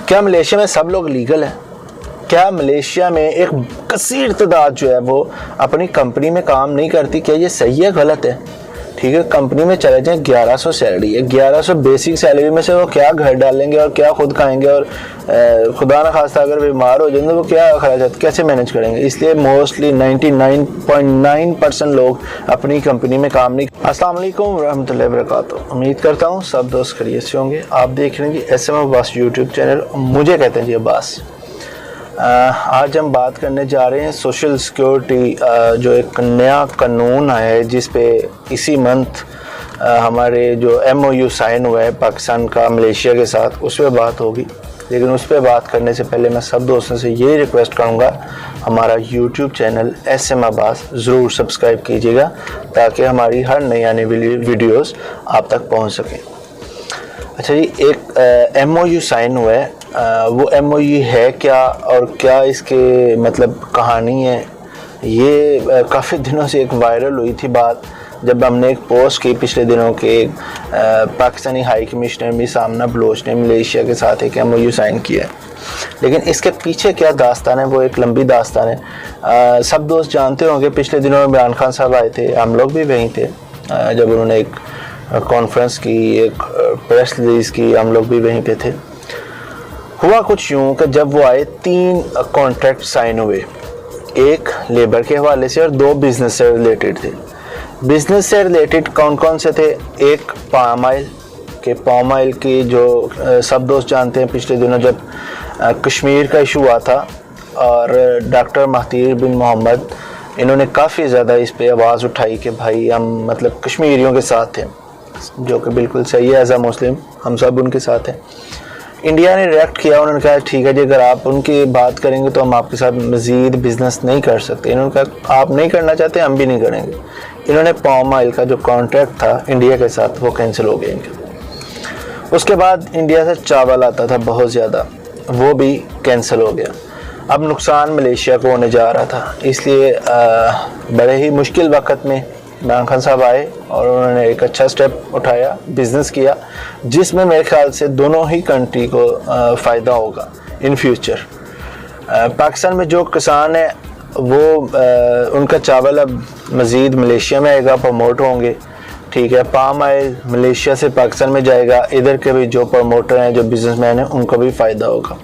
क्या मलेशिया में सब लोग लीगल हैं? क्या मलेशिया में एक कसीर तादाद जो है वो अपनी कंपनी में काम नहीं करती? क्या ये सही है गलत है? ठीक है, कंपनी में चले जाएं, 1100 सैलरी है, 1100 बेसिक सैलरी में से वो क्या घर डालेंगे और क्या खुद खाएंगे, और खुदा न खास्ता अगर बीमार हो जाएंगे तो वो क्या खर्च कैसे मैनेज करेंगे? इसलिए मोस्टली 99.9% लोग अपनी कंपनी में काम नहीं। अस्सलाम वालेकुम रहमतुल्लाहि व बरकातुहू। उम्मीद करता हूँ सब दोस्त खैरियत से होंगे। आप देख रहे हैं जी SM अब्बास यूट्यूब चैनल, मुझे कहते हैं जी अब्बास। आज हम बात करने जा रहे हैं सोशल सिक्योरिटी, जो एक नया कानून आया है जिस पे इसी मंथ हमारे जो MOU साइन हुआ है पाकिस्तान का मलेशिया के साथ, उस पर बात होगी। लेकिन उस पर बात करने से पहले मैं सब दोस्तों से ये रिक्वेस्ट करूँगा, हमारा YouTube चैनल SM अब्बास ज़रूर सब्सक्राइब कीजिएगा ताकि हमारी हर नई आने वाली वीडियोस आप तक पहुँच सकें। अच्छा जी, एक MOU साइन हुआ है, वो MOU है क्या और क्या इसके मतलब कहानी है, ये काफ़ी दिनों से एक वायरल हुई थी बात, जब हमने एक पोस्ट की पिछले दिनों के पाकिस्तानी हाई कमिश्नर मिसामना बलोच ने मलेशिया के साथ एक MOU साइन किया है। लेकिन इसके पीछे क्या दास्तान है, वो एक लंबी दास्तान है। सब दोस्त जानते होंगे पिछले दिनों में इमरान खान साहब आए थे, हम लोग भी वहीं थे जब उन्होंने एक कॉन्फ्रेंस की, एक प्रेस रिलीज़ की, हम लोग भी वहीं पे थे। हुआ कुछ यूँ कि जब वो आए 3 कॉन्ट्रैक्ट साइन हुए, एक लेबर के हवाले से और 2 बिज़नेस से रिलेटेड थे। बिज़नेस से रिलेटेड कौन कौन से थे? एक पाम ऑयल की जो सब दोस्त जानते हैं, पिछले दिनों जब कश्मीर का इशू हुआ था और डॉक्टर महतीर बिन मोहम्मद, इन्होंने काफ़ी ज़्यादा इस पे आवाज़ उठाई कि भाई हम मतलब कश्मीरियों के साथ हैं, जो कि बिल्कुल सही है। एज अ मुस्लिम हम सब उनके साथ हैं। इंडिया ने रिएक्ट किया, उन्होंने कहा ठीक है जी, अगर आप उनकी बात करेंगे तो हम आपके साथ मज़ीद बिज़नेस नहीं कर सकते। इन्होंने कहा आप नहीं करना चाहते, हम भी नहीं करेंगे। इन्होंने पाम ऑयल का जो कॉन्ट्रैक्ट था इंडिया के साथ वो कैंसिल हो गया इनका। उसके बाद इंडिया से चावल आता था बहुत ज़्यादा, वो भी कैंसिल हो गया। अब नुकसान मलेशिया को होने जा रहा था, इसलिए बड़े ही मुश्किल वक्त में इमरान खान साहब आए और उन्होंने एक अच्छा स्टेप उठाया, बिज़नेस किया, जिसमें मेरे ख्याल से दोनों ही कंट्री को फ़ायदा होगा इन फ्यूचर। पाकिस्तान में जो किसान है वो उनका चावल अब मज़ीद मलेशिया में आएगा, प्रमोट होंगे। ठीक है, पाम ऑयल मलेशिया से पाकिस्तान में जाएगा, इधर के भी जो प्रमोटर हैं, जो बिजनेसमैन हैं, उनको भी फ़ायदा होगा।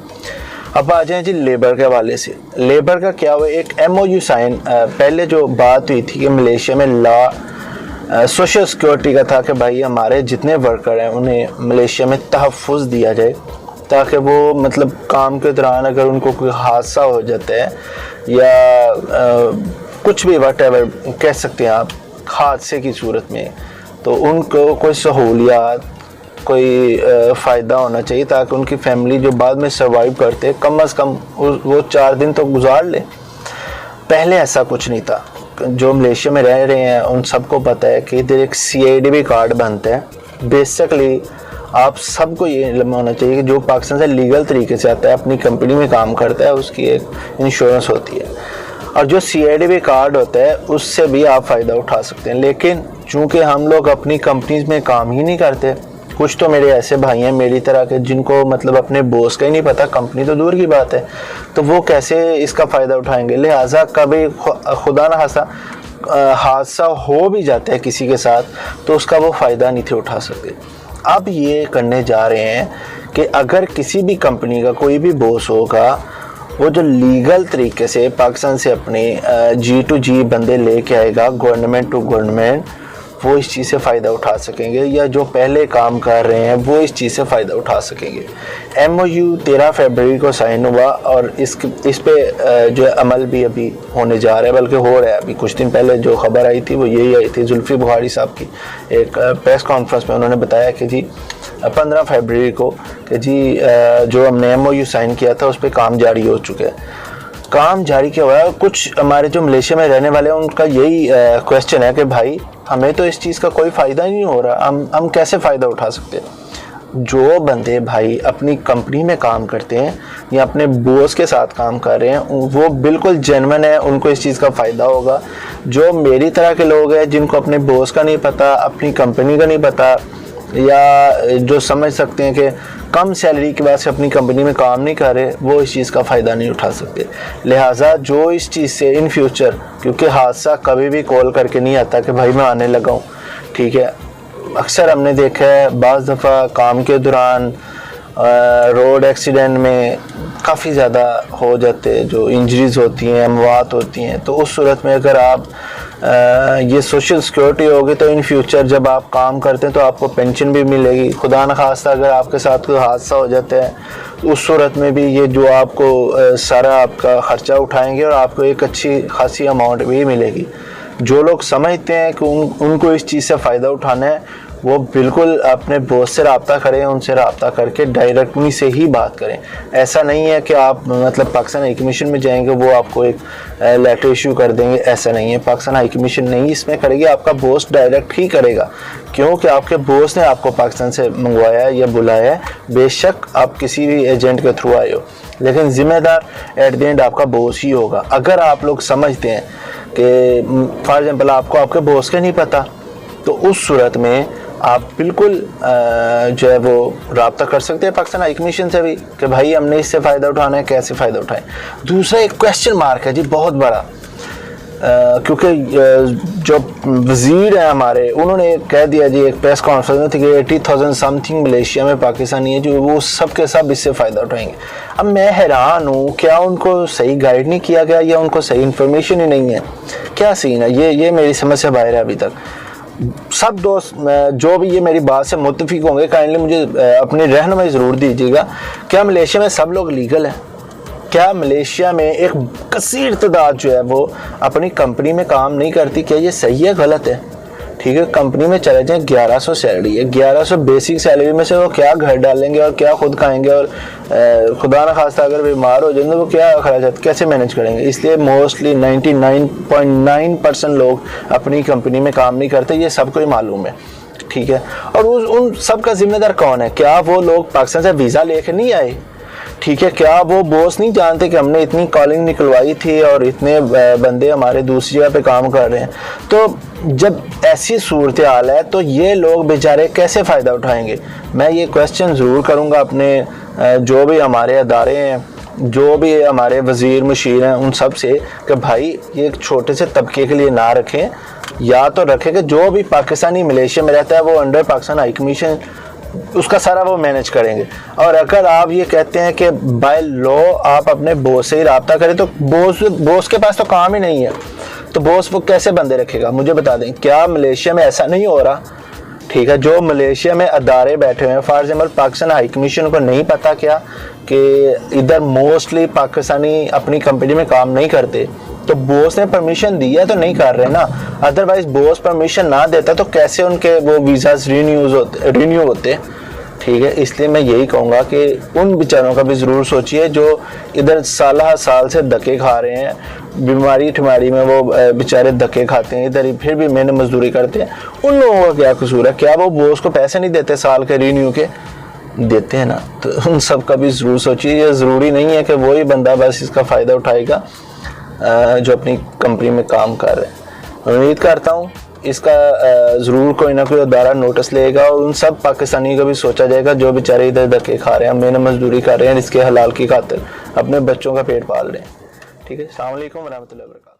अब आ जाएं जी लेबर के हवाले से। लेबर का क्या हुआ, एक MOU साइन, पहले जो बात हुई थी कि मलेशिया में लॉ सोशल सिक्योरिटी का था कि भाई हमारे जितने वर्कर हैं उन्हें मलेशिया में तहफ़्फ़ुज़ दिया जाए, ताकि वो मतलब काम के दौरान अगर उनको कोई हादसा हो जाता है या कुछ भी व्हाटएवर कह सकते हैं आप, हादसे की सूरत में, तो उनको कोई सहूलियात, कोई फ़ायदा होना चाहिए ताकि उनकी फैमिली जो बाद में सर्वाइव करते कम अज़ कम वो 4 दिन तो गुजार ले। पहले ऐसा कुछ नहीं था। जो मलेशिया में रह रहे हैं उन सबको पता है कि इधर एक CIDB कार्ड बनता है। बेसिकली आप सबको ये इल्म होना चाहिए कि जो पाकिस्तान से लीगल तरीके से आता है, अपनी कंपनी में काम करता है, उसकी एक इंश्योरेंस होती है, और जो CIDB कार्ड होता है उससे भी आप फ़ायदा उठा सकते हैं। लेकिन चूँकि हम लोग अपनी कंपनीज में काम ही नहीं करते, कुछ तो मेरे ऐसे भाई हैं मेरी तरह के जिनको मतलब अपने बॉस का ही नहीं पता, कंपनी तो दूर की बात है, तो वो कैसे इसका फ़ायदा उठाएंगे। लिहाजा कभी खुदा न खास्ता हादसा हो भी जाता है किसी के साथ, तो उसका वो फ़ायदा नहीं थे उठा सकते। अब ये करने जा रहे हैं कि अगर किसी भी कंपनी का कोई भी बॉस होगा, वो जो लीगल तरीके से पाकिस्तान से अपने G2G बंदे लेके आएगा, गवर्नमेंट टू गवर्नमेंट, वो इस चीज़ से फ़ायदा उठा सकेंगे, या जो पहले काम कर रहे हैं वो इस चीज़ से फ़ायदा उठा सकेंगे। MOU 13 फरवरी को साइन हुआ और इस पे जो अमल भी अभी होने जा रहा है, बल्कि हो रहा है। अभी कुछ दिन पहले जो खबर आई थी वो यही आई थी, जुल्फ़ी बुखारी साहब की एक प्रेस कॉन्फ्रेंस में उन्होंने बताया कि जी 15 फरवरी को कि जी जो हमने MOU साइन किया था उस पर काम जारी हो चुका है। काम जारी क्या हुआ है, कुछ हमारे जो मलेशिया में रहने वाले हैं उनका यही क्वेश्चन है कि भाई हमें तो इस चीज़ का कोई फ़ायदा नहीं हो रहा, हम कैसे फ़ायदा उठा सकते हैं। जो बंदे भाई अपनी कंपनी में काम करते हैं या अपने बॉस के साथ काम कर रहे हैं, वो बिल्कुल जेन्युइन है, उनको इस चीज़ का फ़ायदा होगा। जो मेरी तरह के लोग हैं जिनको अपने बॉस का नहीं पता, अपनी कंपनी का नहीं पता, या जो समझ सकते हैं कि कम सैलरी की वजह से अपनी कंपनी में काम नहीं कर रहे, वो इस चीज़ का फ़ायदा नहीं उठा सकते। लिहाजा जो इस चीज़ से इन फ्यूचर, क्योंकि हादसा कभी भी कॉल करके नहीं आता कि भाई मैं आने लगा हूँ, ठीक है। अक्सर हमने देखा है बाज़ दफ़ा काम के दौरान रोड एक्सीडेंट में काफ़ी ज़्यादा हो जाते, जो इंजरीज़ होती हैं, अमवात होती हैं। तो उस सूरत में अगर आप ये सोशल सिक्योरिटी होगी तो इन फ्यूचर जब आप काम करते हैं तो आपको पेंशन भी मिलेगी। खुदा न खास्ता अगर आपके साथ कोई हादसा हो जाता है उस सूरत में भी ये जो आपको सारा आपका ख़र्चा उठाएंगे और आपको एक अच्छी खासी अमाउंट भी मिलेगी। जो लोग समझते हैं कि उनको इस चीज़ से फ़ायदा उठाना है, वो बिल्कुल अपने बॉस से रब्ता करें, उनसे रब्ता करके डायरेक्टली से ही बात करें। ऐसा नहीं है कि आप मतलब पाकिस्तान हाई कमीशन में जाएंगे वो आपको एक लेटर इशू कर देंगे, ऐसा नहीं है। पाकिस्तान हाई कमीशन नहीं इसमें करेगी, आपका बॉस डायरेक्ट ही करेगा, क्योंकि आपके बॉस ने आपको पाकिस्तान से मंगवाया या बुलाया है। बेशक आप किसी भी एजेंट के थ्रू आए हो, लेकिन ज़िम्मेदार एट द एंड आपका बॉस ही होगा। अगर आप लोग समझते हैं कि फॉर एग्जाम्पल आपको आपके बॉस के नहीं पता, तो उस सूरत में आप बिल्कुल जो है वो रब्ता कर सकते हैं पाकिस्तान हाई कमीशन से भी कि भाई हमने इससे फ़ायदा उठाना है, कैसे फ़ायदा उठाएं। दूसरा एक क्वेश्चन मार्क है जी बहुत बड़ा, क्योंकि जो वज़ीर है हमारे, उन्होंने कह दिया जी एक प्रेस कॉन्फ्रेंस में थी कि 80,000 समथिंग मलेशिया में पाकिस्तानी है जो वो सब के सब इससे फ़ायदा उठाएंगे। अब मैं हैरान हूँ, क्या उनको सही गाइड नहीं किया गया या उनको सही इन्फॉर्मेशन ही नहीं है, क्या सीन है? ये मेरी समझ से बाहर है अभी तक। सब दोस्त जो भी ये मेरी बात से मुत्तफिक होंगे, काइंडली मुझे अपनी रहनुमाई ज़रूर दीजिएगा। क्या मलेशिया में सब लोग लीगल हैं? क्या मलेशिया में एक कसीर तादाद जो है वो अपनी कंपनी में काम नहीं करती? क्या ये सही है गलत है? ठीक है, कंपनी में चले जाएँ, 1100 सैलरी है, 1100 बेसिक सैलरी में से वो क्या घर डालेंगे और क्या खुद खाएंगे, और खुदा न खास्ता अगर बीमार हो जाए तो वो क्या खर्च कैसे मैनेज करेंगे? इसलिए मोस्टली 99.9% लोग अपनी कंपनी में काम नहीं करते, ये सबको ही मालूम है, ठीक है। और उन सब का जिम्मेदार कौन है? क्या वो लोग पाकिस्तान से वीज़ा लेके नहीं आए? ठीक है, क्या वो बॉस नहीं जानते कि हमने इतनी कॉलिंग निकलवाई थी और इतने बंदे हमारे दूसरी जगह पे काम कर रहे हैं? तो जब ऐसी सूरत हाल है तो ये लोग बेचारे कैसे फ़ायदा उठाएंगे? मैं ये क्वेश्चन ज़रूर करूँगा अपने जो भी हमारे अदारे हैं, जो भी हमारे वज़ीर मुशीर हैं, उन सब से कि भाई ये एक छोटे से तबके के लिए ना रखें, या तो रखें कि जो भी पाकिस्तानी मलेशिया में रहता है वो अंडर पाकिस्तान हाई कमीशन उसका सारा वो मैनेज करेंगे। और अगर आप ये कहते हैं कि बाय लॉ आप अपने बॉस से ही रब्ता करें, तो बॉस के पास तो काम ही नहीं है, तो बॉस वो कैसे बंदे रखेगा? मुझे बता दें, क्या मलेशिया में ऐसा नहीं हो रहा? ठीक है, जो मलेशिया में अदारे बैठे हुए हैं, for example Pakistan high commission को नहीं पता क्या कि इधर मोस्टली पाकिस्तानी अपनी कंपनी में काम नहीं करते, तो बॉस ने परमिशन दी है तो नहीं कर रहे ना। अदरवाइज बॉस परमिशन ना देता तो कैसे उनके वो वीज़ाज रिन्यू होते? ठीक है, इसलिए मैं यही कहूँगा कि उन बेचारों का भी ज़रूर सोचिए जो इधर साल से धक्के खा रहे हैं, बीमारी ठमारी में वो बेचारे धक्के खाते हैं, इधर फिर भी मेहनत मजदूरी करते हैं। उन लोगों का क्या कसूर है? क्या वो बॉस को पैसे नहीं देते साल के रिन्यू के? देते हैं ना। तो उन सब का भी ज़रूर सोचिए। ये ज़रूरी नहीं है कि वही बंदा बस इसका फ़ायदा उठाएगा जो अपनी कंपनी में काम कर रहे हैं। उम्मीद करता हूँ इसका ज़रूर कोई ना कोई अदारा नोटिस लेगा और उन सब पाकिस्तानी का भी सोचा जाएगा जो बेचारे इधर धक्के खा रहे हैं, मेहनत मजदूरी कर रहे हैं, इसके हलाल की खातिर अपने बच्चों का पेट पाल रहे हैं। ठीक है, अस्सलाम वालेकुम व रहमतुल्लाहि व बरकातहू।